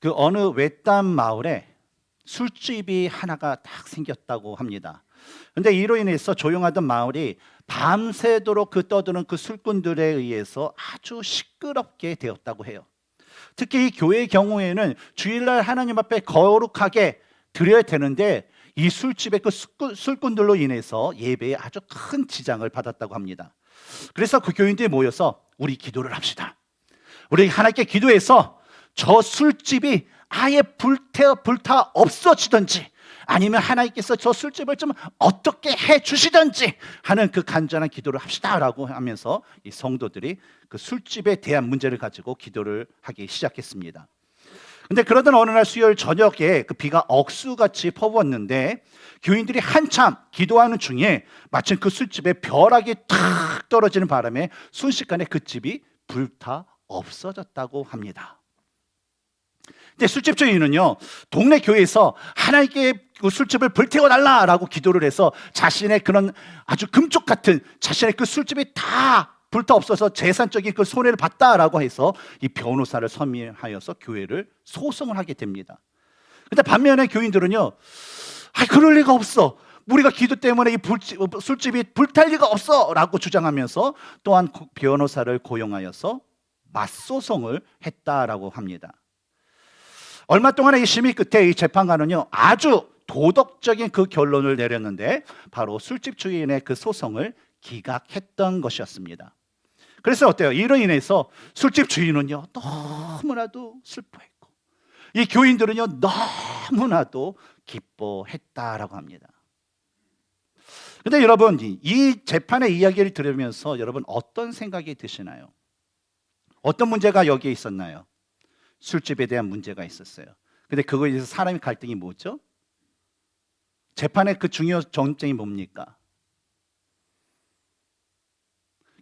그 어느 외딴 마을에 술집이 하나가 딱 생겼다고 합니다. 근데 이로 인해서 조용하던 마을이 밤새도록 그 떠드는 그 술꾼들에 의해서 아주 시끄럽게 되었다고 해요. 특히 이 교회의 경우에는 주일날 하나님 앞에 거룩하게 드려야 되는데 이 술집의 그 술꾼들로 인해서 예배에 아주 큰 지장을 받았다고 합니다. 그래서 그 교인들이 모여서 우리 기도를 합시다. 우리 하나님께 기도해서 저 술집이 아예 불타 없어지든지, 아니면 하나님께서 저 술집을 좀 어떻게 해 주시든지 하는 그 간절한 기도를 합시다라고 하면서 이 성도들이 그 술집에 대한 문제를 가지고 기도를 하기 시작했습니다. 근데 그러던 어느 날 수요일 저녁에 그 비가 억수같이 퍼부었는데 교인들이 한참 기도하는 중에 마침 그 술집에 벼락이 탁 떨어지는 바람에 순식간에 그 집이 불타 없어졌다고 합니다. 근데 술집 주인은요, 동네 교회에서 하나님께 그 술집을 불태워달라라고 기도를 해서 자신의 그런 아주 금쪽 같은 자신의 그 술집이 다 불타 없어서 재산적인 그 손해를 봤다라고 해서 이 변호사를 선임하여서 교회를 소송을 하게 됩니다. 근데 반면에 교인들은요, 그럴 리가 없어, 우리가 기도 때문에 이 술집이 불탈 리가 없어라고 주장하면서 또한 변호사를 고용하여서 맞소송을 했다라고 합니다. 얼마 동안의 이 심의 끝에 이 재판관은요, 아주 도덕적인 그 결론을 내렸는데 바로 술집 주인의 그 소송을 기각했던 것이었습니다. 그래서 어때요? 이로 인해서 술집 주인은요, 너무나도 슬퍼했고 이 교인들은요, 너무나도 기뻐했다라고 합니다. 근데 여러분, 이 재판의 이야기를 들으면서 여러분 어떤 생각이 드시나요? 어떤 문제가 여기에 있었나요? 술집에 대한 문제가 있었어요. 근데 그거에 대해서 사람의 갈등이 뭐죠? 재판의 그 중요 정점이 뭡니까?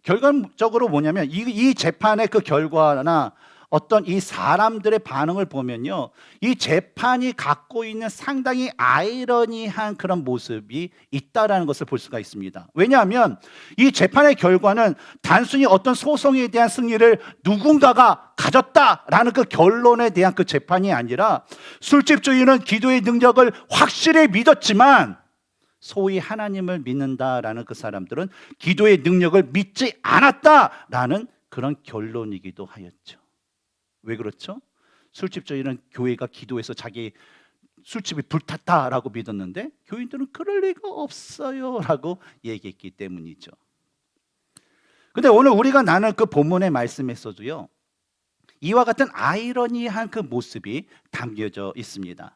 결과적으로 뭐냐면 이 재판의 그 결과나 어떤 이 사람들의 반응을 보면요, 이 재판이 갖고 있는 상당히 아이러니한 그런 모습이 있다라는 것을 볼 수가 있습니다. 왜냐하면 이 재판의 결과는 단순히 어떤 소송에 대한 승리를 누군가가 가졌다라는 그 결론에 대한 그 재판이 아니라, 술집 주인은 기도의 능력을 확실히 믿었지만 소위 하나님을 믿는다라는 그 사람들은 기도의 능력을 믿지 않았다라는 그런 결론이기도 하였죠. 왜 그렇죠? 술집 주인은 교회가 기도해서 자기 술집이 불탔다라고 믿었는데 교인들은 그럴 리가 없어요 라고 얘기했기 때문이죠. 근데 오늘 우리가 나눈 그 본문의 말씀에서도요, 이와 같은 아이러니한 그 모습이 담겨져 있습니다.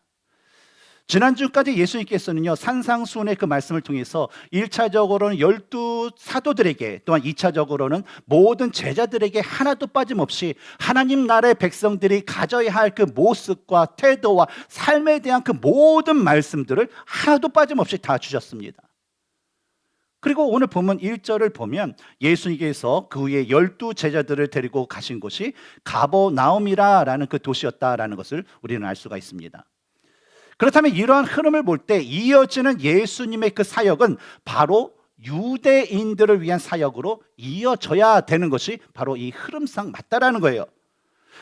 지난주까지 예수님께서는요, 산상수훈의 그 말씀을 통해서 1차적으로는 12 사도들에게, 또한 2차적으로는 모든 제자들에게 하나도 빠짐없이 하나님 나라의 백성들이 가져야 할 그 모습과 태도와 삶에 대한 그 모든 말씀들을 하나도 빠짐없이 다 주셨습니다. 그리고 오늘 본문 1절을 보면 예수님께서 그 후에 12 제자들을 데리고 가신 곳이 가버나움이라는 그 도시였다라는 것을 우리는 알 수가 있습니다. 그렇다면 이러한 흐름을 볼 때 이어지는 예수님의 그 사역은 바로 유대인들을 위한 사역으로 이어져야 되는 것이 바로 이 흐름상 맞다라는 거예요.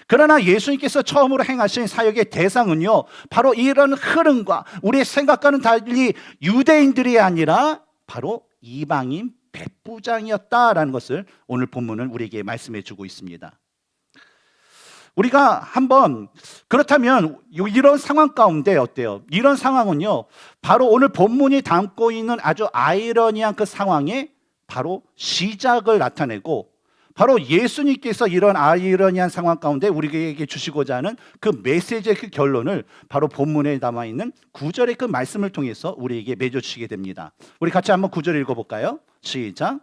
그러나 예수님께서 처음으로 행하신 사역의 대상은요, 바로 이런 흐름과 우리의 생각과는 달리 유대인들이 아니라 바로 이방인 백부장이었다라는 것을 오늘 본문은 우리에게 말씀해 주고 있습니다. 우리가 한번, 그렇다면 이런 상황 가운데 어때요? 이런 상황은요, 바로 오늘 본문이 담고 있는 아주 아이러니한 그 상황의 바로 시작을 나타내고, 바로 예수님께서 이런 아이러니한 상황 가운데 우리에게 주시고자 하는 그 메시지의 그 결론을 바로 본문에 남아있는 9절의 그 말씀을 통해서 우리에게 맺어주시게 됩니다. 우리 같이 한번 9절 읽어볼까요? 시작.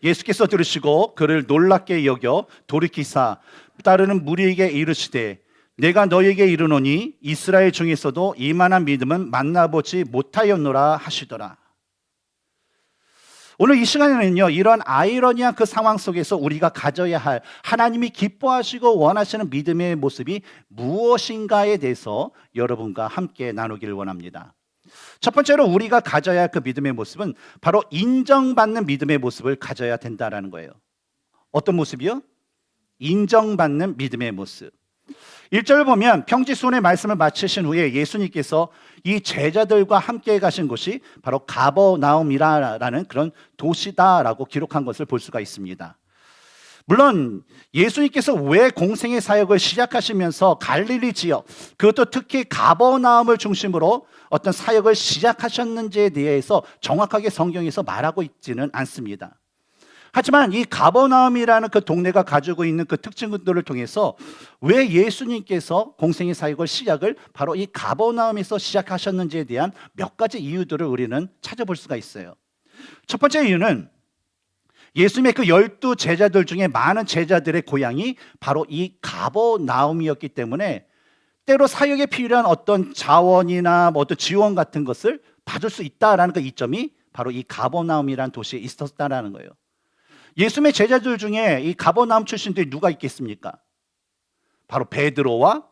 예수께서 들으시고 그를 놀랍게 여겨 돌이키사 따르는 무리에게 이르시되 내가 너에게 이르노니 이스라엘 중에서도 이만한 믿음은 만나보지 못하였노라 하시더라. 오늘 이 시간에는요, 이런 아이러니한 그 상황 속에서 우리가 가져야 할 하나님이 기뻐하시고 원하시는 믿음의 모습이 무엇인가에 대해서 여러분과 함께 나누기를 원합니다. 첫 번째로 우리가 가져야 할 그 믿음의 모습은 바로 인정받는 믿음의 모습을 가져야 된다라는 거예요. 어떤 모습이요? 인정받는 믿음의 모습. 1절을 보면 평지순의 말씀을 마치신 후에 예수님께서 이 제자들과 함께 가신 곳이 바로 가버나움이라는 그런 도시다라고 기록한 것을 볼 수가 있습니다. 물론 예수님께서 왜 공생의 사역을 시작하시면서 갈릴리 지역, 그것도 특히 가버나움을 중심으로 어떤 사역을 시작하셨는지에 대해서 정확하게 성경에서 말하고 있지는 않습니다. 하지만 이 가버나움이라는 그 동네가 가지고 있는 그 특징들을 통해서 왜 예수님께서 공생의 사역을 시작을 바로 이 가버나움에서 시작하셨는지에 대한 몇 가지 이유들을 우리는 찾아볼 수가 있어요. 첫 번째 이유는 예수님의 그 12 제자들 중에 많은 제자들의 고향이 바로 이 가버나움이었기 때문에 때로 사역에 필요한 어떤 자원이나 뭐 어떤 지원 같은 것을 받을 수 있다라는 그 이점이 바로 이 가버나움이라는 도시에 있었다라는 거예요. 예수님의 제자들 중에 이 가버나움 출신들이 누가 있겠습니까? 바로 베드로와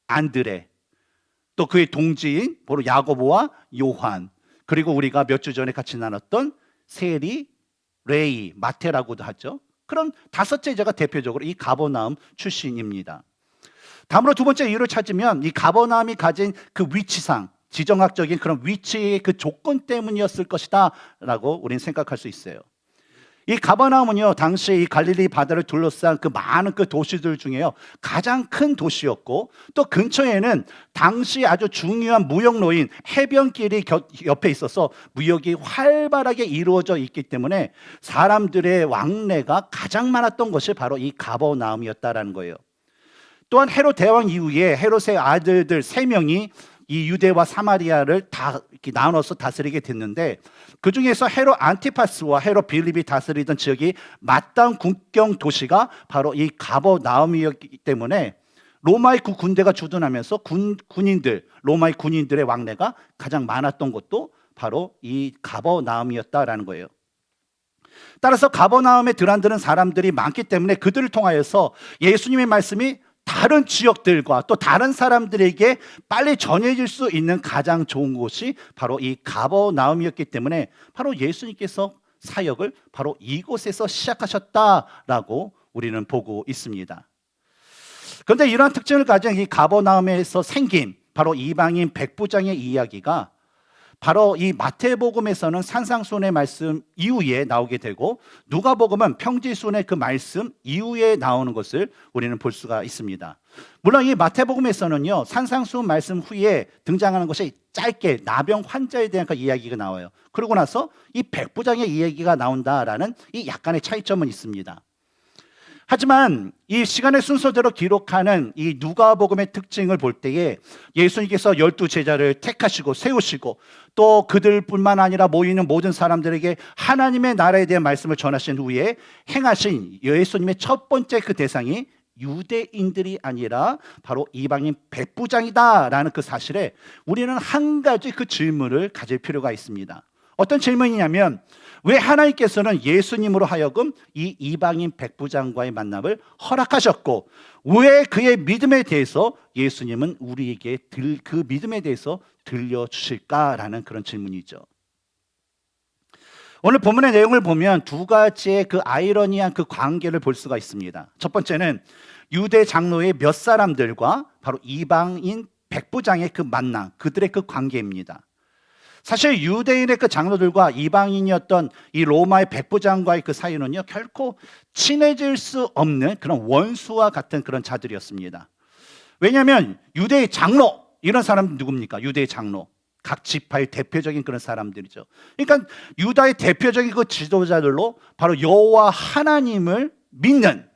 안드레, 또 그의 동지인 바로 야고보와 요한, 그리고 우리가 몇 주 전에 같이 나눴던 세리, 레이, 마테라고도 하죠. 그런 5 제자가 대표적으로 이 가버나움 출신입니다. 다음으로 두 번째 이유를 찾으면 이 가버나움이 가진 그 위치상, 지정학적인 그런 위치의 그 조건 때문이었을 것이다 라고 우리는 생각할 수 있어요. 이 가버나움은요, 당시 이 갈릴리 바다를 둘러싼 그 많은 그 도시들 중에요 가장 큰 도시였고, 또 근처에는 당시 아주 중요한 무역로인 해변길이 옆에 있어서 무역이 활발하게 이루어져 있기 때문에 사람들의 왕래가 가장 많았던 것이 바로 이 가버나움이었다라는 거예요. 또한 헤롯 대왕 이후에 헤롯의 아들들 3명이 이 유대와 사마리아를 다 이렇게 나눠서 다스리게 됐는데, 그 중에서 헤롯 안티파스와 헤롯 빌립이 다스리던 지역이 맞닿은 국경 도시가 바로 이 가버나움이었기 때문에 로마의 그 군대가 주둔하면서 군인들, 로마의 군인들의 왕래가 가장 많았던 곳도 바로 이 가버나움이었다라는 거예요. 따라서 가버나움에 들어앉는 사람들이 많기 때문에 그들을 통하여서 예수님의 말씀이 다른 지역들과 또 다른 사람들에게 빨리 전해질 수 있는 가장 좋은 곳이 바로 이 가버나움이었기 때문에 바로 예수님께서 사역을 바로 이곳에서 시작하셨다라고 우리는 보고 있습니다. 그런데 이러한 특징을 가진 이 가버나움에서 생긴 바로 이방인 백부장의 이야기가 바로 이 마태복음에서는 산상수훈의 말씀 이후에 나오게 되고, 누가복음은 평지수훈의 그 말씀 이후에 나오는 것을 우리는 볼 수가 있습니다. 물론 이 마태복음에서는요, 산상수훈 말씀 후에 등장하는 것이 짧게 나병 환자에 대한 그 이야기가 나와요. 그러고 나서 이 백부장의 이야기가 나온다라는 이 약간의 차이점은 있습니다. 하지만 이 시간의 순서대로 기록하는 이 누가복음의 특징을 볼 때에 예수님께서 12 제자를 택하시고 세우시고, 또 그들뿐만 아니라 모이는 모든 사람들에게 하나님의 나라에 대한 말씀을 전하신 후에 행하신 예수님의 첫 번째 그 대상이 유대인들이 아니라 바로 이방인 백부장이다라는 그 사실에 우리는 한 가지 그 질문을 가질 필요가 있습니다. 어떤 질문이냐면, 왜 하나님께서는 예수님으로 하여금 이 이방인 백부장과의 만남을 허락하셨고, 왜 그의 믿음에 대해서 예수님은 우리에게 그 믿음에 대해서 들려주실까라는 그런 질문이죠. 오늘 본문의 내용을 보면 두 가지의 그 아이러니한 그 관계를 볼 수가 있습니다. 첫 번째는 유대 장로의 몇 사람들과 바로 이방인 백부장의 그 만남, 그들의 그 관계입니다. 사실 유대인의 그 장로들과 이방인이었던 이 로마의 백부장과의 그 사이는요, 결코 친해질 수 없는 그런 원수와 같은 그런 자들이었습니다. 왜냐하면 유대의 장로, 이런 사람은 누굽니까? 유대의 장로, 각 지파의 대표적인 그런 사람들이죠. 그러니까 유다의 대표적인 그 지도자들로 바로 여호와 하나님을 믿는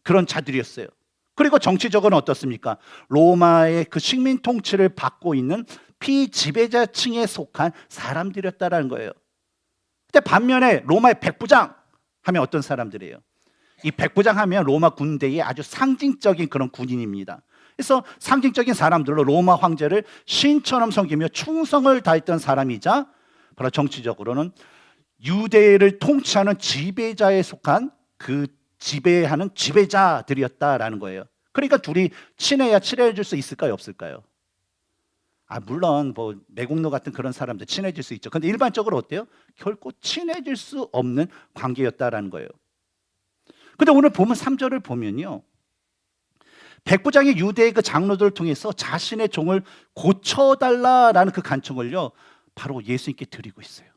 그런 자들이었어요. 그리고 정치적으로는 어떻습니까? 로마의 그 식민 통치를 받고 있는 피지배자층에 속한 사람들이었다라는 거예요. 근데 반면에 로마의 백부장 하면 어떤 사람들이에요? 이 백부장 하면 로마 군대의 아주 상징적인 그런 군인입니다. 그래서 상징적인 사람들로 로마 황제를 신처럼 섬기며 충성을 다했던 사람이자, 바로 정치적으로는 유대를 통치하는 지배자에 속한 그 지배하는 지배자들이었다라는 거예요. 그러니까 둘이 친해야 친해질 수 있을까요, 없을까요? 물론 뭐 매국노 같은 그런 사람들 친해질 수 있죠. 근데 일반적으로 어때요? 결코 친해질 수 없는 관계였다라는 거예요. 근데 오늘 보면 3절을 보면요, 백부장이 유대의 그 장로들을 통해서 자신의 종을 고쳐달라라는 그 간청을요, 바로 예수님께 드리고 있어요.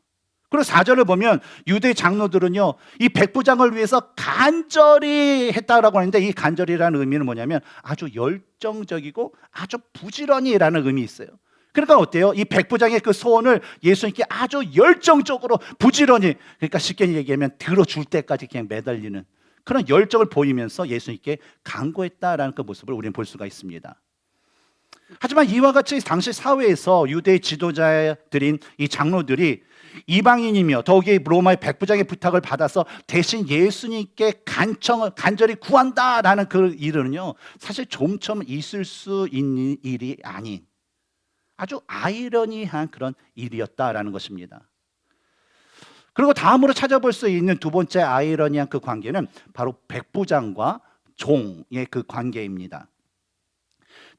그리고 4절을 보면 유대 장로들은요, 이 백부장을 위해서 간절히 했다라고 하는데, 이 간절이라는 의미는 뭐냐면 아주 열정적이고 아주 부지런히라는 의미 있어요. 그러니까 어때요? 이 백부장의 그 소원을 예수님께 아주 열정적으로 부지런히, 그러니까 쉽게 얘기하면 들어줄 때까지 그냥 매달리는 그런 열정을 보이면서 예수님께 간구했다라는 그 모습을 우리는 볼 수가 있습니다. 하지만 이와 같이 당시 사회에서 유대의 지도자들인 이 장로들이 이방인이며 더욱이 로마의 백부장의 부탁을 받아서 대신 예수님께 간절히 구한다라는 그 일은요, 사실 좀처럼 있을 수 있는 일이 아닌 아주 아이러니한 그런 일이었다라는 것입니다. 그리고 다음으로 찾아볼 수 있는 두 번째 아이러니한 그 관계는 바로 백부장과 종의 그 관계입니다.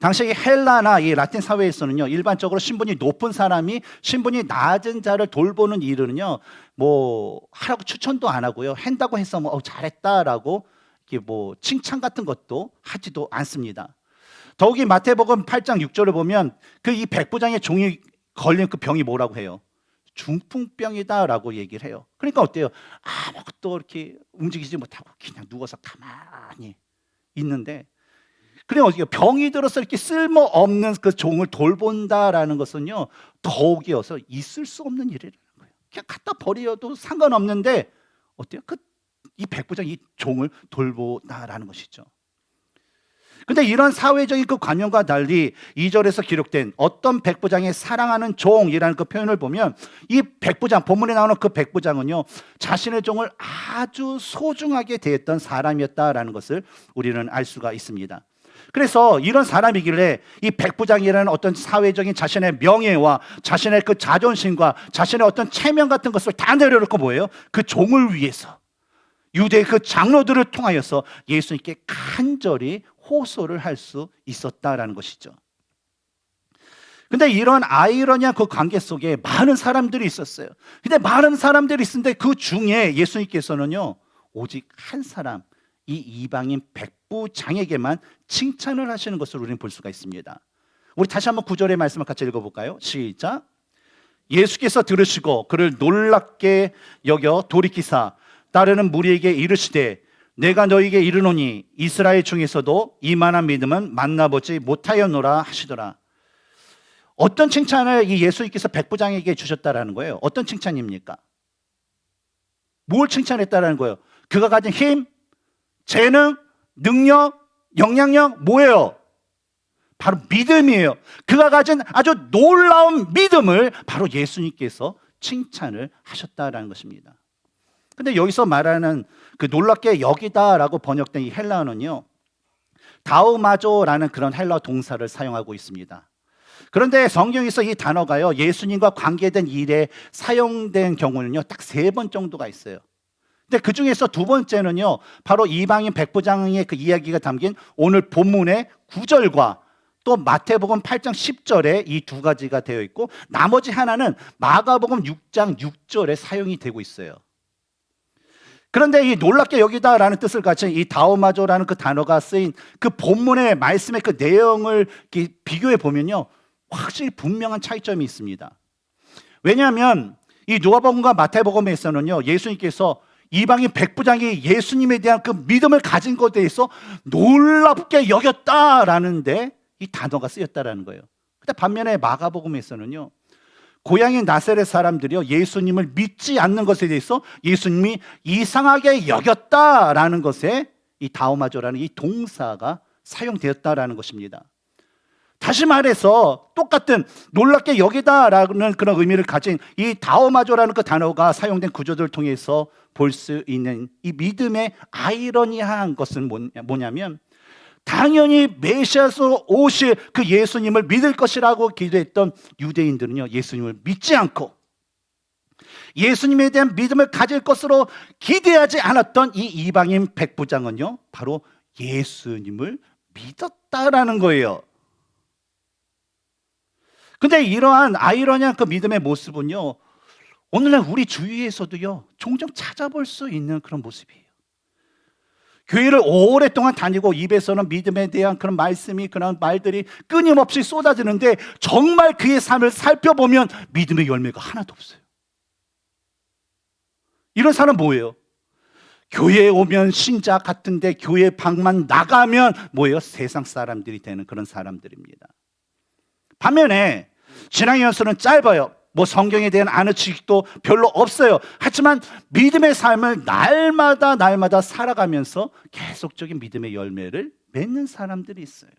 당시 헬라나 이 라틴 사회에서는요, 일반적으로 신분이 높은 사람이 신분이 낮은 자를 돌보는 일은요, 뭐 하라고 추천도 안 하고요, 한다고 해서 뭐 잘했다라고 이렇게 뭐 칭찬 같은 것도 하지도 않습니다. 더욱이 마태복음 8장 6절을 보면 그 이 백부장의 종이 걸린 그 병이 뭐라고 해요? 중풍병이다라고 얘기를 해요. 그러니까 어때요? 아무것도 이렇게 움직이지 못하고 그냥 누워서 가만히 있는데, 그래 어떻게 병이 들어서 이렇게 쓸모없는 그 종을 돌본다라는 것은요, 더욱이어서 있을 수 없는 일이라는 거예요. 그냥 갖다 버려도 상관없는데 어때요? 이 백부장이 이 종을 돌보다라는 것이죠. 근데 이런 사회적인 그 관념과 달리 2절에서 기록된 어떤 백부장의 사랑하는 종이라는 그 표현을 보면, 이 백부장, 본문에 나오는 그 백부장은요, 자신의 종을 아주 소중하게 대했던 사람이었다라는 것을 우리는 알 수가 있습니다. 그래서 이런 사람이길래 이 백부장이라는 어떤 사회적인 자신의 명예와 자신의 그 자존심과 자신의 어떤 체면 같은 것을 다 내려놓고 뭐예요? 그 종을 위해서 유대의 그 장로들을 통하여서 예수님께 간절히 호소를 할 수 있었다라는 것이죠. 근데 이런 아이러니한 그 관계 속에 많은 사람들이 있었어요. 근데 많은 사람들이 있었는데 그 중에 예수님께서는요, 오직 한 사람, 이 이방인 백부장에게만 칭찬을 하시는 것을 우리는 볼 수가 있습니다. 우리 다시 한번 9절의 말씀을 같이 읽어볼까요? 시작. 예수께서 들으시고 그를 놀랍게 여겨 돌이키사 따르는 무리에게 이르시되, 내가 너희에게 이르노니 이스라엘 중에서도 이만한 믿음은 만나보지 못하였노라 하시더라. 어떤 칭찬을 이 예수님께서 백부장에게 주셨다라는 거예요? 어떤 칭찬입니까? 뭘 칭찬했다라는 거예요? 그가 가진 힘, 재능, 능력, 영향력 뭐예요? 바로 믿음이에요. 그가 가진 아주 놀라운 믿음을 바로 예수님께서 칭찬을 하셨다라는 것입니다. 근데 여기서 말하는 그 놀랍게 여기다라고 번역된 이 헬라어는요, 다우마조라는 그런 헬라어 동사를 사용하고 있습니다. 그런데 성경에서 이 단어가요, 예수님과 관계된 일에 사용된 경우는요, 딱 3번 정도가 있어요. 근데 그 중에서 두 번째는요, 바로 이방인 백부장의 그 이야기가 담긴 오늘 본문의 9절과 또 마태복음 8장 10절에 이 두 가지가 되어 있고, 나머지 하나는 마가복음 6장 6절에 사용이 되고 있어요. 그런데 이 놀랍게 여기다라는 뜻을 가진 이 다오마조라는 그 단어가 쓰인 그 본문의 말씀의 그 내용을 비교해 보면요, 확실히 분명한 차이점이 있습니다. 왜냐하면 이 누가복음과 마태복음에서는요, 예수님께서 이방인 백부장이 예수님에 대한 그 믿음을 가진 것에 대해서 놀랍게 여겼다라는데 이 단어가 쓰였다라는 거예요. 근데 반면에 마가복음에서는요, 고향인 나사렛 사람들이요, 예수님을 믿지 않는 것에 대해서 예수님이 이상하게 여겼다라는 것에 이 다오마조라는 이 동사가 사용되었다라는 것입니다. 다시 말해서 똑같은 놀랍게 여기다라는 그런 의미를 가진 이 다오마조라는 그 단어가 사용된 구조들을 통해서 볼 수 있는 이 믿음의 아이러니한 것은 뭐냐면, 당연히 메시아서 오실 그 예수님을 믿을 것이라고 기도했던 유대인들은요, 예수님을 믿지 않고 예수님에 대한 믿음을 가질 것으로 기대하지 않았던 이 이방인 백부장은요, 바로 예수님을 믿었다라는 거예요. 근데 이러한 아이러니한 그 믿음의 모습은요, 오늘날 우리 주위에서도요, 종종 찾아볼 수 있는 그런 모습이에요. 교회를 오랫동안 다니고 입에서는 믿음에 대한 그런 말씀이, 그런 말들이 끊임없이 쏟아지는데 정말 그의 삶을 살펴보면 믿음의 열매가 하나도 없어요. 이런 사람 뭐예요? 교회에 오면 신자 같은데 교회 밖만 나가면 뭐예요? 세상 사람들이 되는 그런 사람들입니다. 반면에 신앙의 연수는 짧아요. 뭐 성경에 대한 아는 지식도 별로 없어요. 하지만 믿음의 삶을 날마다 살아가면서 계속적인 믿음의 열매를 맺는 사람들이 있어요.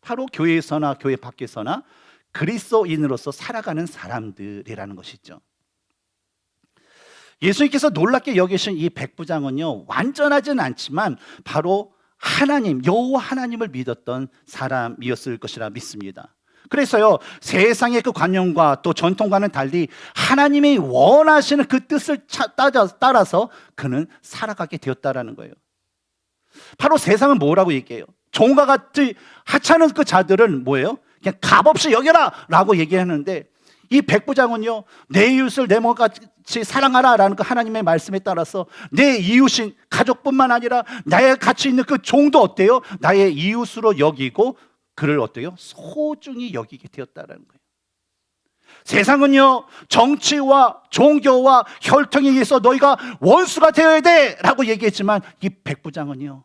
바로 교회에서나 교회 밖에서나 그리스도인으로서 살아가는 사람들이라는 것이죠. 예수님께서 놀랍게 여기신 이 백부장은요, 완전하진 않지만 바로 하나님, 여호와 하나님을 믿었던 사람이었을 것이라 믿습니다. 그래서요, 세상의 그 관념과 또 전통과는 달리 하나님이 원하시는 그 뜻을 따라서 그는 살아가게 되었다라는 거예요. 바로 세상은 뭐라고 얘기해요? 종과 같이 하찮은 그 자들은 뭐예요? 그냥 값없이 여겨라 라고 얘기하는데, 이 백부장은요, 내 이웃을 내 몸같이 사랑하라 라는 그 하나님의 말씀에 따라서 내 이웃인 가족뿐만 아니라 나의 가치 있는 그 종도 어때요? 나의 이웃으로 여기고 그를 어때요? 소중히 여기게 되었다는 거예요. 세상은요, 정치와 종교와 혈통에 의해서 너희가 원수가 되어야 돼 라고 얘기했지만, 이 백부장은요,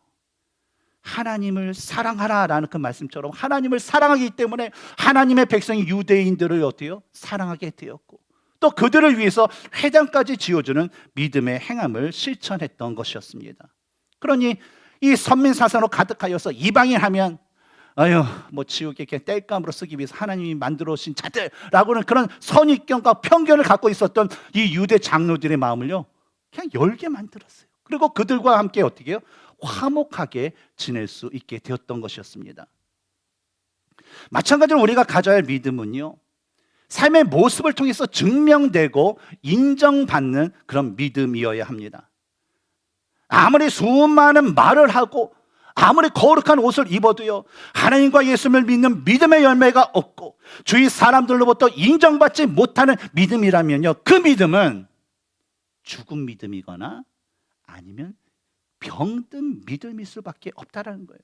하나님을 사랑하라 라는 그 말씀처럼 하나님을 사랑하기 때문에 하나님의 백성이 유대인들을 어때요? 사랑하게 되었고, 또 그들을 위해서 회당까지 지어주는 믿음의 행함을 실천했던 것이었습니다. 그러니 이 선민사상으로 가득하여서 이방인 하면 아유, 뭐 지옥에 그냥 땔감으로 쓰기 위해서 하나님이 만들어 오신 자들라고는 그런 선입견과 편견을 갖고 있었던 이 유대 장로들의 마음을요, 그냥 열게 만들었어요. 그리고 그들과 함께 어떻게 해요? 화목하게 지낼 수 있게 되었던 것이었습니다. 마찬가지로 우리가 가져야 할 믿음은요, 삶의 모습을 통해서 증명되고 인정받는 그런 믿음이어야 합니다. 아무리 수많은 말을 하고 아무리 거룩한 옷을 입어도요, 하나님과 예수님을 믿는 믿음의 열매가 없고 주위 사람들로부터 인정받지 못하는 믿음이라면요, 그 믿음은 죽은 믿음이거나 아니면 병든 믿음일 수밖에 없다라는 거예요.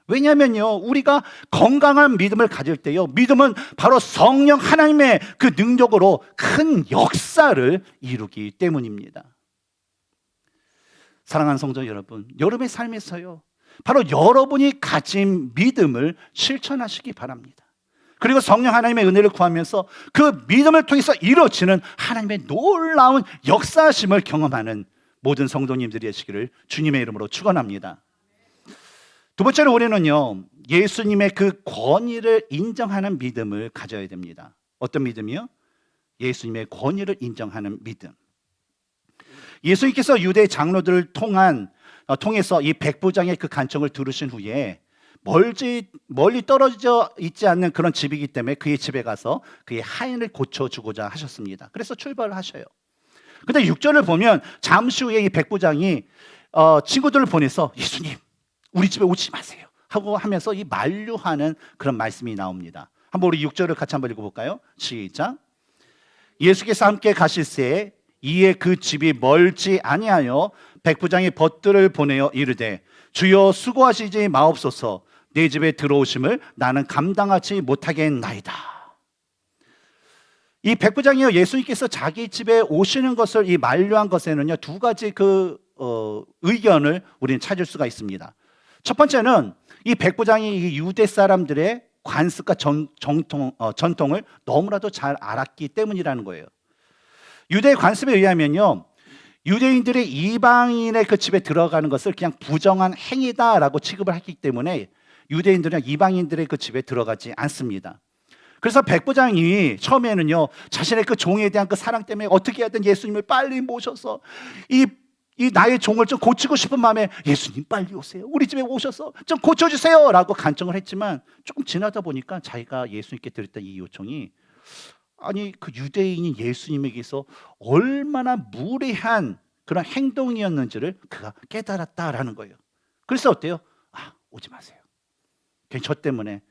왜냐하면요, 우리가 건강한 믿음을 가질 때요, 믿음은 바로 성령 하나님의 그 능력으로 큰 역사를 이루기 때문입니다. 사랑하는 성도 여러분, 여러분의 삶에서요, 바로 여러분이 가진 믿음을 실천하시기 바랍니다. 그리고 성령 하나님의 은혜를 구하면서 그 믿음을 통해서 이루어지는 하나님의 놀라운 역사심을 경험하는 모든 성도님들이 되시기를 주님의 이름으로 축원합니다. 두 번째로 우리는요, 예수님의 그 권위를 인정하는 믿음을 가져야 됩니다. 어떤 믿음이요? 예수님의 권위를 인정하는 믿음. 예수님께서 유대 장로들을 통해서 이 백부장의 그 간청을 들으신 후에 멀리 떨어져 있지 않는 그런 집이기 때문에 그의 집에 가서 그의 하인을 고쳐주고자 하셨습니다. 그래서 출발을 하셔요. 근데 6절을 보면 잠시 후에 이 백부장이 친구들을 보내서 예수님, 우리 집에 오지 마세요 하고 하면서 이 만류하는 그런 말씀이 나옵니다. 한번 우리 6절을 같이 한번 읽어볼까요? 시작. 예수께서 함께 가실새 이에 그 집이 멀지 아니하여 백부장이 벗들을 보내어 이르되 주여 수고하시지 마옵소서, 내 집에 들어오심을 나는 감당하지 못하겠나이다. 이 백부장이요, 예수님께서 자기 집에 오시는 것을 이 만류한 것에는요, 두 가지 의견을 우리는 찾을 수가 있습니다. 첫 번째는 이 백부장이 이 유대 사람들의 관습과 전통을 너무나도 잘 알았기 때문이라는 거예요. 유대의 관습에 의하면요, 유대인들이 이방인의 그 집에 들어가는 것을 그냥 부정한 행위다라고 취급을 했기 때문에 유대인들은 이방인들의 그 집에 들어가지 않습니다. 그래서 백부장이 처음에는요, 자신의 그 종에 대한 그 사랑 때문에 어떻게 하든 예수님을 빨리 모셔서 이 나의 종을 좀 고치고 싶은 마음에 예수님 빨리 오세요, 우리 집에 오셔서 좀 고쳐주세요 라고 간청을 했지만, 조금 지나다 보니까 자기가 예수님께 드렸던 이 요청이 아니 그 유대인인 예수님에게서 얼마나 무례한 그런 행동이었는지를 그가 깨달았다라는 거예요. 그래서 어때요? 오지 마세요. 저 때문에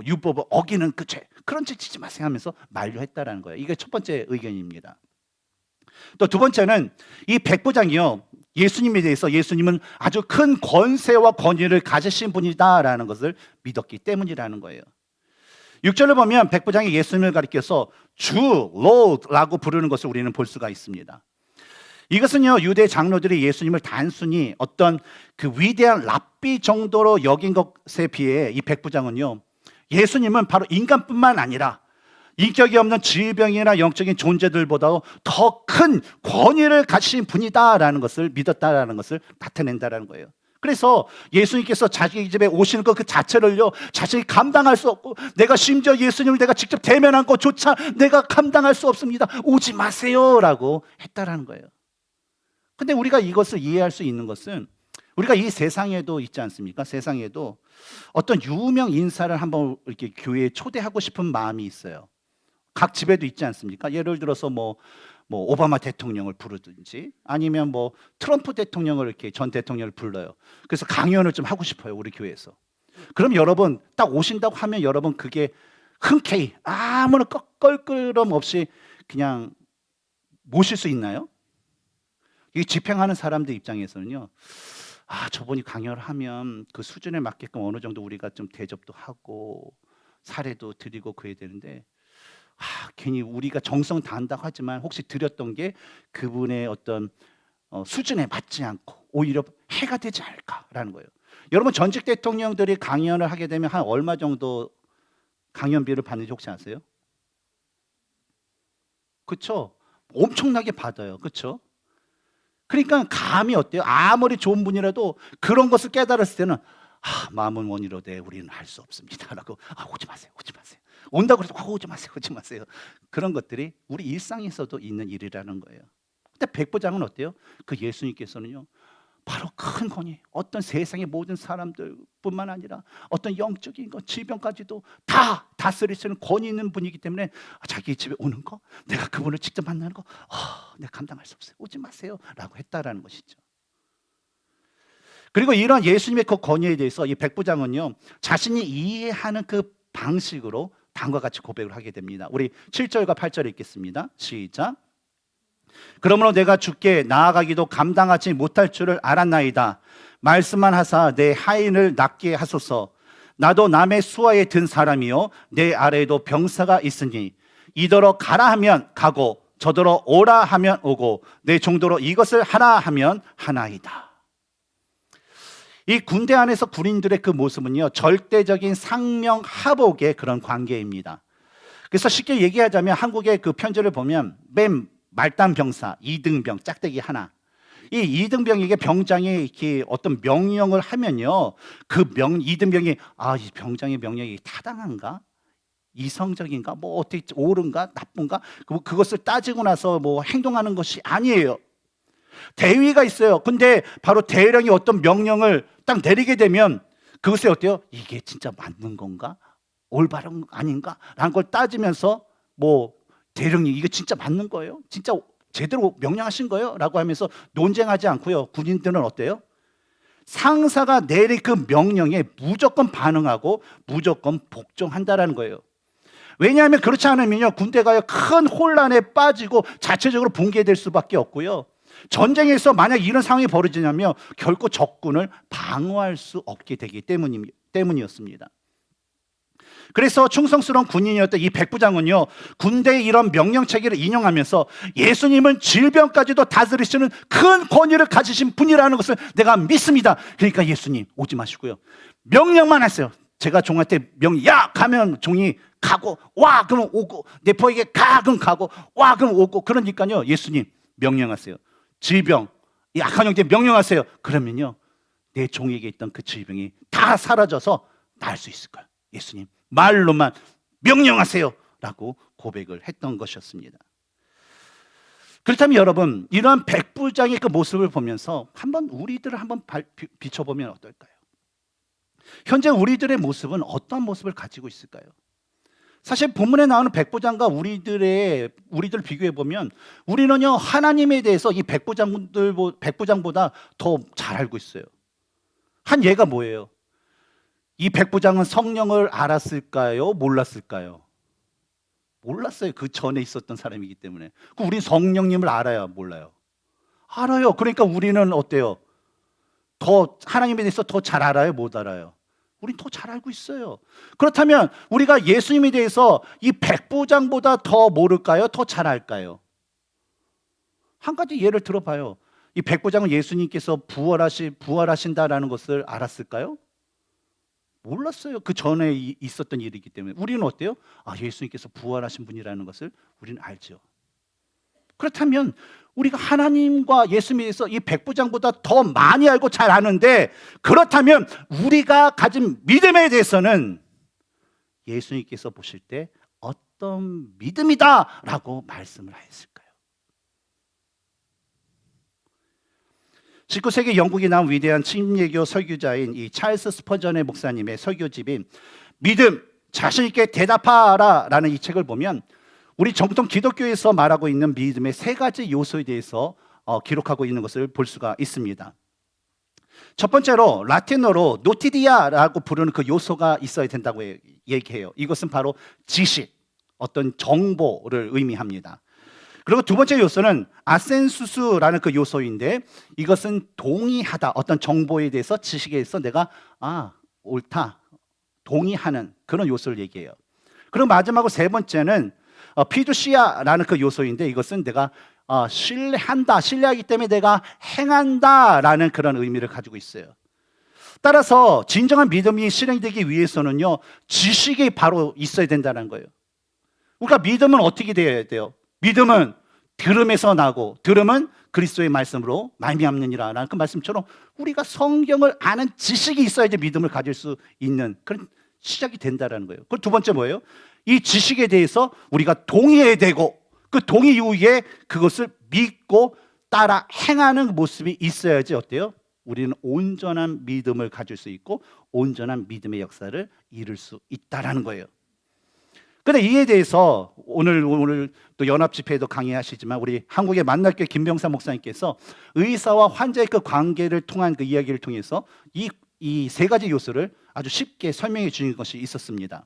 율법을 어기는 그 죄, 그런 죄 지지 마세요 하면서 만류했다라는 거예요. 이게 첫 번째 의견입니다. 또 두 번째는 이 백부장이요, 예수님에 대해서 예수님은 아주 큰 권세와 권위를 가지신 분이다라는 것을 믿었기 때문이라는 거예요. 6절을 보면 백부장이 예수님을 가리켜서 주, Lord라고 부르는 것을 우리는 볼 수가 있습니다. 이것은요, 유대 장로들이 예수님을 단순히 어떤 그 위대한 랍비 정도로 여긴 것에 비해 이 백부장은요, 예수님은 바로 인간뿐만 아니라 인격이 없는 질병이나 영적인 존재들보다 더 큰 권위를 가지신 분이다라는 것을 믿었다라는 것을 나타낸다라는 거예요. 그래서 예수님께서 자기 집에 오시는 것 그 자체를요, 자신이 감당할 수 없고, 내가 심지어 예수님을 내가 직접 대면한 것조차 내가 감당할 수 없습니다, 오지 마세요라고 했다라는 거예요. 근데 우리가 이것을 이해할 수 있는 것은 우리가 이 세상에도 있지 않습니까? 세상에도 어떤 유명 인사를 한번 이렇게 교회에 초대하고 싶은 마음이 있어요. 각 집에도 있지 않습니까? 예를 들어서 뭐 오바마 대통령을 부르든지 아니면 뭐 트럼프 대통령을 이렇게 전 대통령을 불러요. 그래서 강연을 좀 하고 싶어요, 우리 교회에서. 그럼 여러분 딱 오신다고 하면 여러분 그게 흔쾌히 아무런 껄끄럼 없이 그냥 모실 수 있나요? 이 집행하는 사람들 입장에서는요, 저분이 강연을 하면 그 수준에 맞게끔 어느 정도 우리가 좀 대접도 하고 사례도 드리고 그래야 되는데, 괜히 우리가 정성 다한다고 하지만 혹시 드렸던 게 그분의 어떤 수준에 맞지 않고 오히려 해가 되지 않을까라는 거예요. 여러분 전직 대통령들이 강연을 하게 되면 한 얼마 정도 강연비를 받는지 혹시 아세요? 그렇죠? 엄청나게 받아요. 그렇죠? 그러니까 감이 어때요? 아무리 좋은 분이라도 그런 것을 깨달았을 때는 마음은 원이로되 우리는 할 수 없습니다라고, 오지 마세요, 오지 마세요. 온다고 해서 오지 마세요, 오지 마세요. 그런 것들이 우리 일상에서도 있는 일이라는 거예요. 근데 백부장은 어때요? 그 예수님께서는요, 바로 큰 권위, 어떤 세상의 모든 사람들뿐만 아니라 어떤 영적인 것, 질병까지도 다 다스리시는 권위 있는 분이기 때문에 자기 집에 오는 거, 내가 그분을 직접 만나는 거, 내가 감당할 수 없어요, 오지 마세요 라고 했다라는 것이죠. 그리고 이런 예수님의 그 권위에 대해서 이 백부장은요, 자신이 이해하는 그 방식으로 다음과 같이 고백을 하게 됩니다. 우리 7절과 8절을 읽겠습니다. 시작. 그러므로 내가 주께 나아가기도 감당하지 못할 줄을 알았나이다. 말씀만 하사 내 하인을 낫게 하소서. 나도 남의 수하에 든 사람이요 내 아래에도 병사가 있으니 이더러 가라 하면 가고 저더러 오라 하면 오고 내 종도로 이것을 하라 하면 하나이다. 이 군대 안에서 군인들의 그 모습은요, 절대적인 상명하복의 그런 관계입니다. 그래서 쉽게 얘기하자면 한국의 그 편지를 보면 맨 말단 병사, 이등병, 짝대기 하나. 이 이등병에게 병장이 이렇게 어떤 명령을 하면요, 그 이등병이 이 병장의 명령이 타당한가? 이성적인가? 뭐 어떻게 옳은가? 나쁜가? 그것을 따지고 나서 뭐 행동하는 것이 아니에요. 대위가 있어요. 근데 바로 대령이 어떤 명령을 딱 내리게 되면 그것에 어때요? 이게 진짜 맞는 건가? 올바른 아닌가? 라는 걸 따지면서 뭐 대령이 이게 진짜 맞는 거예요? 진짜 제대로 명령하신 거예요? 라고 하면서 논쟁하지 않고요, 군인들은 어때요? 상사가 내린 그 명령에 무조건 반응하고 무조건 복종한다라는 거예요. 왜냐하면 그렇지 않으면요, 군대가 큰 혼란에 빠지고 자체적으로 붕괴될 수밖에 없고요, 전쟁에서 만약 이런 상황이 벌어지냐면 결코 적군을 방어할 수 없게 되기 때문이었습니다. 그래서 충성스러운 군인이었던 이 백부장은요, 군대의 이런 명령체계를 인용하면서 예수님은 질병까지도 다스리시는 큰 권위를 가지신 분이라는 것을 내가 믿습니다. 그러니까 예수님 오지 마시고요, 명령만 하세요. 제가 종한테 야 가면 종이 가고, 와 그러면 오고, 내포에게 가 그럼 가고, 와 그럼 오고. 그러니까요, 예수님 명령하세요. 질병, 이 악한 형제 명령하세요. 그러면요, 내 종에게 있던 그 질병이 다 사라져서 나을 수 있을 거예요. 예수님 말로만 명령하세요 라고 고백을 했던 것이었습니다. 그렇다면 여러분, 이러한 백부장의 그 모습을 보면서 한번 우리들을 한번 비춰보면 어떨까요? 현재 우리들의 모습은 어떤 모습을 가지고 있을까요? 사실 본문에 나오는 백부장과 우리들 비교해 보면 우리는요, 하나님에 대해서 이 백부장보다 더 잘 알고 있어요. 한 예가 뭐예요? 이 백부장은 성령을 알았을까요? 몰랐을까요? 몰랐어요. 그 전에 있었던 사람이기 때문에. 우리 성령님을 알아야 몰라요? 알아요. 그러니까 우리는 어때요? 더 하나님에 대해서 더 잘 알아요? 못 알아요? 우린 더 잘 알고 있어요. 그렇다면 우리가 예수님에 대해서 이 백부장보다 더 모를까요? 더 잘 알까요? 한 가지 예를 들어봐요. 이 백부장은 예수님께서 부활하신다라는 것을 알았을까요? 몰랐어요. 그 전에 있었던 일이기 때문에. 우리는 어때요? 아, 예수님께서 부활하신 분이라는 것을 우리는 알죠. 그렇다면 우리가 하나님과 예수님에 대해서 이 백부장보다 더 많이 알고 잘 아는데, 그렇다면 우리가 가진 믿음에 대해서는 예수님께서 보실 때 어떤 믿음이다라고 말씀을 하셨을까요? 19세기 영국에 나온 위대한 침례교 설교자인 이 찰스 스퍼전의 목사님의 설교집인 믿음, 자신 있게 대답하라 라는 이 책을 보면 우리 정통 기독교에서 말하고 있는 믿음의 세 가지 요소에 대해서 기록하고 있는 것을 볼 수가 있습니다. 첫 번째로 라틴어로 노티디아라고 부르는 그 요소가 있어야 된다고 얘기해요. 이것은 바로 지식, 어떤 정보를 의미합니다. 그리고 두 번째 요소는 아센수스라는 그 요소인데, 이것은 동의하다, 어떤 정보에 대해서, 지식에 대해서 내가 옳다, 동의하는 그런 요소를 얘기해요. 그리고 마지막으로 세 번째는 피두시아라는 그 요소인데, 이것은 내가 신뢰한다, 신뢰하기 때문에 내가 행한다라는 그런 의미를 가지고 있어요. 따라서 진정한 믿음이 실행되기 위해서는요, 지식이 바로 있어야 된다는 거예요. 우리가 믿음은 어떻게 되어야 돼요? 믿음은 들음에서 나고 들음은 그리스도의 말씀으로 말미암느니라라는 그 말씀처럼 우리가 성경을 아는 지식이 있어야지 믿음을 가질 수 있는 그런 시작이 된다는 거예요. 그리고 두 번째 뭐예요? 이 지식에 대해서 우리가 동의해야 되고, 그 동의 이후에 그것을 믿고 따라 행하는 모습이 있어야지 어때요? 우리는 온전한 믿음을 가질 수 있고 온전한 믿음의 역사를 이룰 수 있다라는 거예요. 그런데 이에 대해서 오늘 또 연합집회에도 강의하시지만 우리 한국의 만날교회 김병사 목사님께서 의사와 환자의 그 관계를 통한 그 이야기를 통해서 이 세 가지 요소를 아주 쉽게 설명해 주는 것이 있었습니다.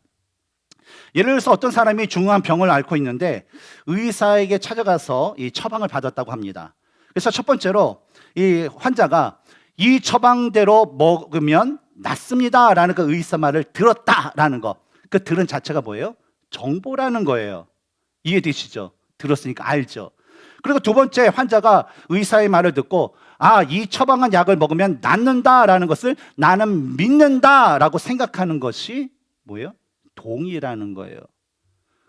예를 들어서 어떤 사람이 중요한 병을 앓고 있는데 의사에게 찾아가서 이 처방을 받았다고 합니다. 그래서 첫 번째로 이 환자가 이 처방대로 먹으면 낫습니다라는 그 의사 말을 들었다라는 거, 그 들은 자체가 뭐예요? 정보라는 거예요. 이해되시죠? 들었으니까 알죠. 그리고 두 번째, 환자가 의사의 말을 듣고 이 처방한 약을 먹으면 낫는다라는 것을 나는 믿는다라고 생각하는 것이 뭐예요? 동의라는 거예요.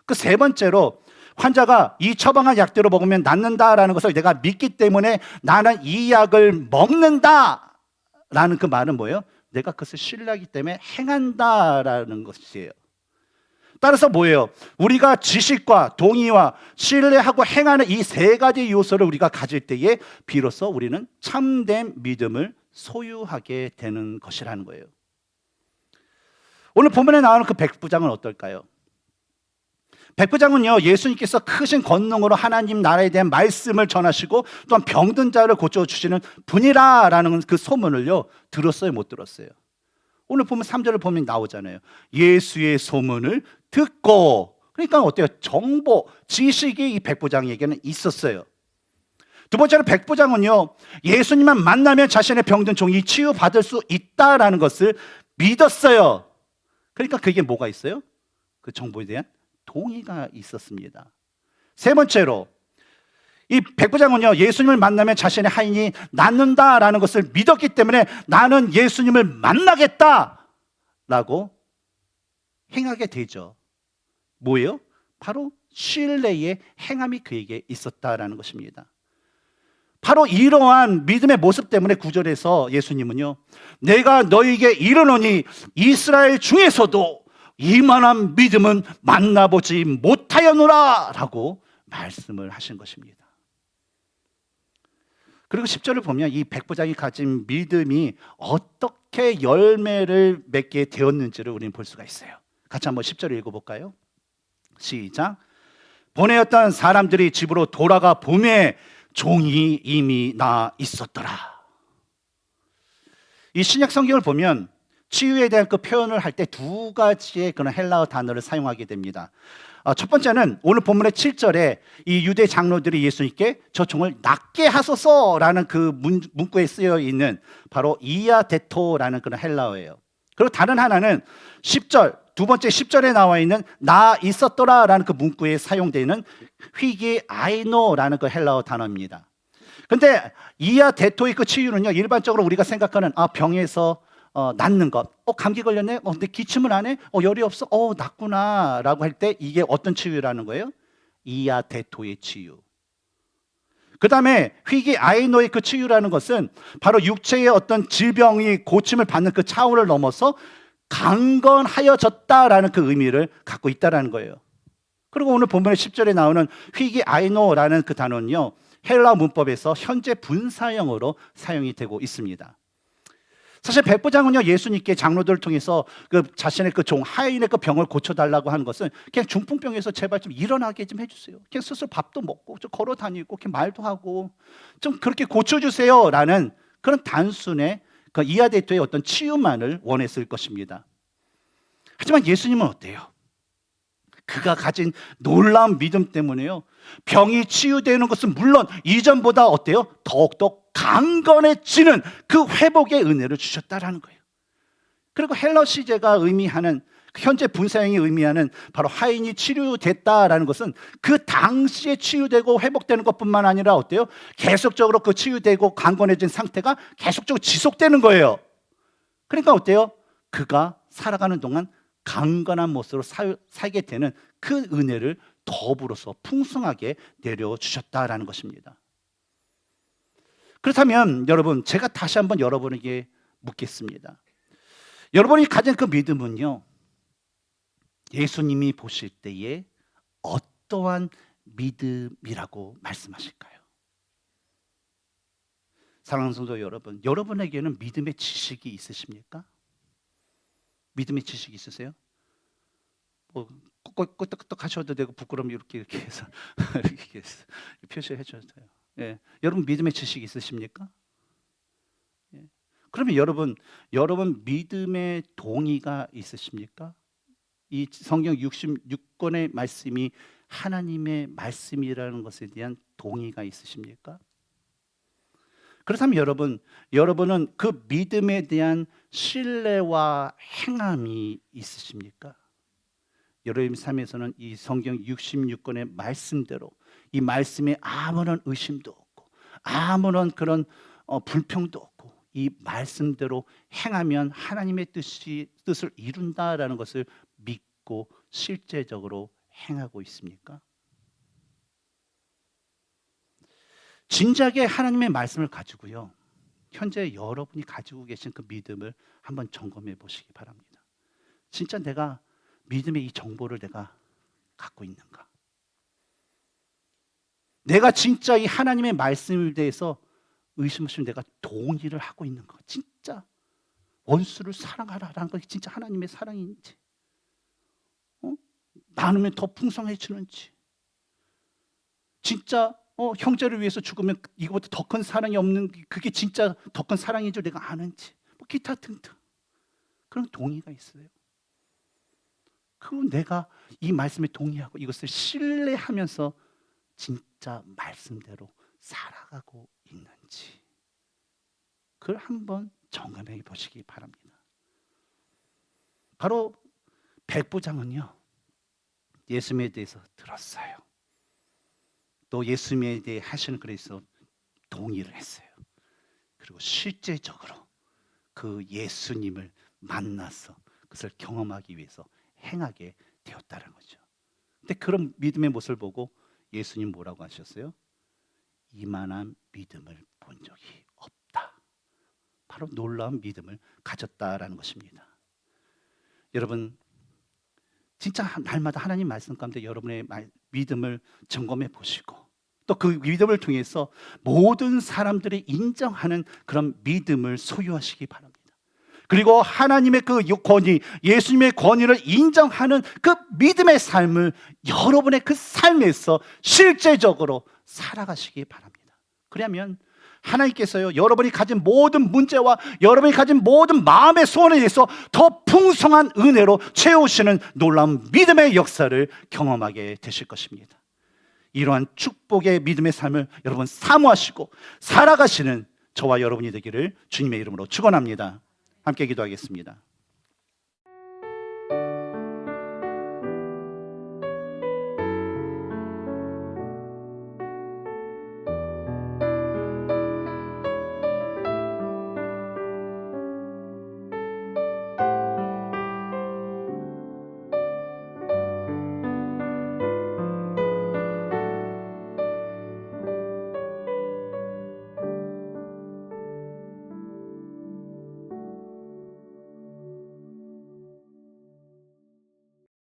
그 세 번째로, 환자가 이 처방한 약대로 먹으면 낫는다라는 것을 내가 믿기 때문에 나는 이 약을 먹는다라는 그 말은 뭐예요? 내가 그것을 신뢰하기 때문에 행한다라는 것이에요. 따라서 뭐예요? 우리가 지식과 동의와 신뢰하고 행하는 이 세 가지 요소를 우리가 가질 때에 비로소 우리는 참된 믿음을 소유하게 되는 것이라는 거예요. 오늘 본문에 나오는 그 백부장은 어떨까요? 백부장은요, 예수님께서 크신 권능으로 하나님 나라에 대한 말씀을 전하시고 또한 병든 자를 고쳐주시는 분이라라는 그 소문을요 들었어요, 못 들었어요? 오늘 보면 3절을 보면 나오잖아요. 예수의 소문을 듣고. 그러니까 어때요? 정보, 지식이 이 백부장에게는 있었어요. 두 번째로 백부장은요, 예수님만 만나면 자신의 병든 종이 치유받을 수 있다라는 것을 믿었어요. 그러니까 그게 뭐가 있어요? 그 정보에 대한 동의가 있었습니다. 세 번째로, 이 백부장은요, 예수님을 만나면 자신의 하인이 낫는다라는 것을 믿었기 때문에 나는 예수님을 만나겠다라고 행하게 되죠. 뭐예요? 바로 신뢰의 행함이 그에게 있었다라는 것입니다. 바로 이러한 믿음의 모습 때문에 9절에서 예수님은요, 내가 너에게 이르노니 이스라엘 중에서도 이만한 믿음은 만나보지 못하였노라 라고 말씀을 하신 것입니다. 그리고 10절을 보면 이 백부장이 가진 믿음이 어떻게 열매를 맺게 되었는지를 우리는 볼 수가 있어요. 같이 한번 10절을 읽어볼까요? 시작. 보내었던 사람들이 집으로 돌아가 보매 종이 이미 나 있었더라. 이 신약 성경을 보면 치유에 대한 그 표현을 할 때 두 가지의 그런 헬라어 단어를 사용하게 됩니다. 첫 번째는 오늘 본문의 7절에 이 유대 장로들이 예수님께 저 종을 낫게 하소서라는 그 문구에 쓰여 있는 바로 이아데토라는 그런 헬라어예요. 그리고 다른 하나는 10절, 두 번째 10절에 나와 있는 나 있었더라라는 그 문구에 사용되는 휘기 아이노라는 그 헬라어 단어입니다. 근데 이아데토의 그 치유는요, 일반적으로 우리가 생각하는 병에서 낫는 것, 감기 걸렸네, 근데 기침을 안 해, 열이 없어, 낫구나라고 할 때 이게 어떤 치유라는 거예요? 이아데토의 치유. 그 다음에 휘기 아이노의 그 치유라는 것은 바로 육체의 어떤 질병이 고침을 받는 그 차원을 넘어서 강건하여졌다라는 그 의미를 갖고 있다라는 거예요. 그리고 오늘 본문의 10절에 나오는 휘기 아이노라는 그 단어는요, 헬라 문법에서 현재 분사형으로 사용이 되고 있습니다. 사실 백부장은요, 예수님께 장로들을 통해서 그 자신의 그 종 하인의 그 병을 고쳐달라고 하는 것은 그냥 중풍병에서 제발 좀 일어나게 좀 해주세요. 그냥 스스로 밥도 먹고 좀 걸어 다니고 그냥 말도 하고 좀 그렇게 고쳐주세요라는 그런 단순의 그 이아데토의 어떤 치유만을 원했을 것입니다. 하지만 예수님은 어때요? 그가 가진 놀라운 믿음 때문에요, 병이 치유되는 것은 물론 이전보다 어때요? 더욱더 강건해지는 그 회복의 은혜를 주셨다라는 거예요. 그리고 헬러 시제가 의미하는, 현재 분사형이 의미하는 바로 하인이 치유됐다라는 것은 그 당시에 치유되고 회복되는 것뿐만 아니라 어때요? 계속적으로 그 치유되고 강건해진 상태가 계속적으로 지속되는 거예요. 그러니까 어때요? 그가 살아가는 동안 강건한 모습으로 살게 되는 그 은혜를 더불어서 풍성하게 내려주셨다라는 것입니다. 그렇다면 여러분, 제가 다시 한번 여러분에게 묻겠습니다. 여러분이 가진 그 믿음은요, 예수님이 보실 때에 어떠한 믿음이라고 말씀하실까요? 사랑하는 성도 여러분, 여러분에게는 믿음의 지식이 있으십니까? 믿음의 지식이 있으세요? 끄떡끄떡 하셔도 되고, 부끄러우면 이렇게 해서 이렇게 해서 표시해 줘도 돼요. 예. 여러분 믿음의 지식이 있으십니까? 예. 그러면 여러분 믿음의 동의가 있으십니까? 이 성경 66권의 말씀이 하나님의 말씀이라는 것에 대한 동의가 있으십니까? 그렇다면 여러분은 그 믿음에 대한 신뢰와 행함이 있으십니까? 여러분 삶에서는 이 성경 66권의 말씀대로 이 말씀에 아무런 의심도 없고 아무런 그런 불평도 없고 이 말씀대로 행하면 하나님의 뜻을 이룬다라는 것을 믿고 실제적으로 행하고 있습니까? 진작에 하나님의 말씀을 가지고요, 현재 여러분이 가지고 계신 그 믿음을 한번 점검해 보시기 바랍니다. 진짜 내가 믿음의 이 정보를 내가 갖고 있는가? 내가 진짜 이 하나님의 말씀에 대해서 의심 없이 내가 동의를 하고 있는가? 진짜 원수를 사랑하라라는 것이 진짜 하나님의 사랑인지, 나누면 더 풍성해지는지, 진짜 형제를 위해서 죽으면 이거보다 더 큰 사랑이 없는, 그게 진짜 더 큰 사랑인 줄 내가 아는지, 기타 등등 그런 동의가 있어요. 그리고 내가 이 말씀에 동의하고 이것을 신뢰하면서 진짜 말씀대로 살아가고 있는지, 그걸 한번 점검해 보시기 바랍니다. 바로 백부장은요, 예수님에 대해서 들었어요. 또 예수님에 대해 하시는 그래서 동의를 했어요. 그리고 실제적으로 그 예수님을 만나서 그것을 경험하기 위해서 행하게 되었다는 거죠. 근데 그런 믿음의 모습을 보고 예수님 뭐라고 하셨어요? 이만한 믿음을 본 적이 없다. 바로 놀라운 믿음을 가졌다라는 것입니다. 여러분, 진짜 날마다 하나님 말씀 가운데 여러분의 믿음을 점검해 보시고, 또 그 믿음을 통해서 모든 사람들이 인정하는 그런 믿음을 소유하시기 바랍니다. 그리고 하나님의 그 권위, 예수님의 권위를 인정하는 그 믿음의 삶을 여러분의 그 삶에서 실제적으로 살아가시기 바랍니다. 그러면 하나님께서요, 여러분이 가진 모든 문제와 여러분이 가진 모든 마음의 소원에 대해서 더 풍성한 은혜로 채우시는 놀라운 믿음의 역사를 경험하게 되실 것입니다. 이러한 축복의 믿음의 삶을 여러분 사모하시고 살아가시는 저와 여러분이 되기를 주님의 이름으로 축원합니다. 함께 기도하겠습니다.